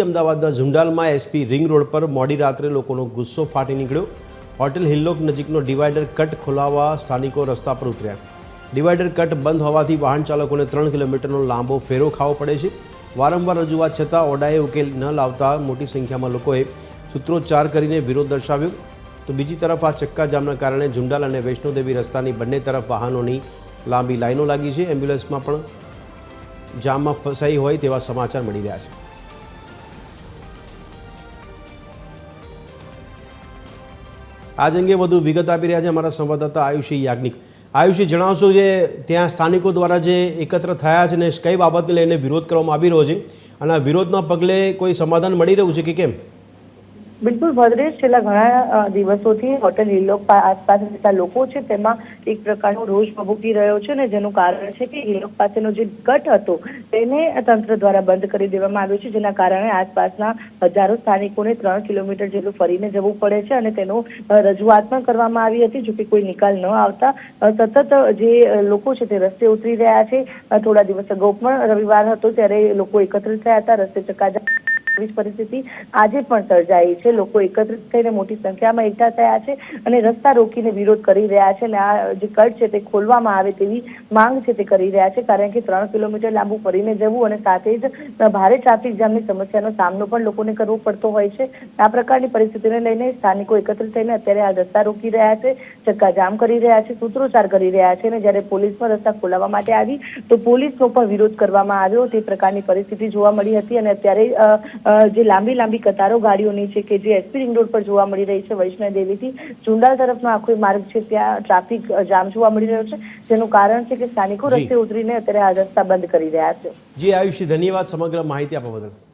અમદાવાદના ઝુંડાલમાં SP ring road પર મોડી રાત્રે લોકોનો ગુસ્સો ફાટી નીકળ્યો। હોટેલ હિલ્લોક નજીકનો ડિવાઈડર કટ ખોલાવવા સ્થાનિકો રસ્તા પર ઉતર્યા। ડિવાઈડર કટ બંધ હોવાથી વાહન ચાલકોને 3 કિલોમીટરનો લાંબો ફેરો ખાવો પડે છે। વારંવાર રજૂઆત છતાં ઓરડાએ ઉકેલ ન લાવતા મોટી સંખ્યામાં લોકોએ સૂત્રોચ્ચાર કરીને વિરોધ દર્શાવ્યો। તો બીજી તરફ આ ચક્કાજામના કારણે ઝુંડાલ અને વૈષ્ણોદેવી રસ્તાની બંને તરફ વાહનોની લાંબી લાઈનો લાગી છે। એમ્બ્યુલન્સમાં પણ જામમાં ફસાઈ હોય તેવા સમાચાર મળી રહ્યા છે। આજ અંગે વધુ વિગત આપી રહ્યા છે અમારા સંવાદદાતા આયુષી યાજ્ઞિક। આયુષી, જણાવશો જે ત્યાં સ્થાનિકો દ્વારા જે એકત્ર થયા છે ને કઈ બાબતને લઈને વિરોધ કરવામાં આવી રહ્યો છે અને આ વિરોધના પગલે કોઈ સમાધાન મળી રહ્યું છે કે કેમ? બિલકુલ ભદ્રેશ, છેલ્લા ઘણા દિવસોથી હોટેલ હિલ્લોક આસપાસ રહેતા લોકો છે તેમાં એક પ્રકારનો રોષ ભભૂકી રહ્યો છે અને જેનું કારણ છે કે હિલ્લોક પાસેનો જે કટ હતો તેને તંત્ર દ્વારા બંધ કરી દેવામાં આવ્યો છે, જેના કારણે આસપાસના હજારો સ્થાનિકોને 3 કિલોમીટર જેટલું ફરીને જવું પડે છે અને તેનો રજૂઆત પણ કરવામાં આવી હતી। જોકે કોઈ નિકાલ ન આવતા સતત જે લોકો છે તે રસ્તે ઉતરી રહ્યા છે। થોડા દિવસ અગાઉ પણ રવિવાર હતો ત્યારે લોકો એકત્રિત થયા હતા। રસ્તે ચક્કાજામ પરિસ્થિતિ આજે પણ સર્જાઈ છે। લોકો એકત્રિત થઈને મોટી સંખ્યામાં એકઠા થયા છે અને રસ્તા રોકીને વિરોધ કરી રહ્યા છે અને આ જે કટ છે તે ખોલવામાં આવે તેવી માંગ છે તે કરી રહ્યા છે, કારણ કે 3 કિલોમીટર લાંબુ ફરીને જવું અને સાથે જ ભારે ટ્રાફિક જામની સમસ્યાનો સામનો પણ લોકોને કરવો પડતો હોય છે। આ પ્રકારની પરિસ્થિતિને લઈને સ્થાનિકો એકત્રિત થઈને અત્યારે આ રસ્તા રોકી રહ્યા છે, ચક્કાજામ કરી રહ્યા છે, સૂત્રોચ્ચાર કરી રહ્યા છે અને જ્યારે પોલીસ પણ રસ્તા ખોલાવવા માટે આવી તો પોલીસનો પણ વિરોધ કરવામાં આવ્યો। તે પ્રકારની પરિસ્થિતિ જોવા મળી હતી અને અત્યારે જે લાંબી કતારો ગાડીઓની છે કે જે એસપી રિંગ રોડ પર જોવા મળી રહી છે, વૈષ્ણોદેવીથી ઝુંડાલ તરફનો આખો માર્ગ છે ત્યાં ટ્રાફિક જામ જોવા મળી રહ્યો છે, જેનું કારણ છે કે સ્થાનિકો રસ્તે ઉતરીને અત્યારે આ રસ્તા બંધ કરી રહ્યા છે। જી આયુષી, ધન્યવાદ સમગ્ર માહિતી આપવા બદલ।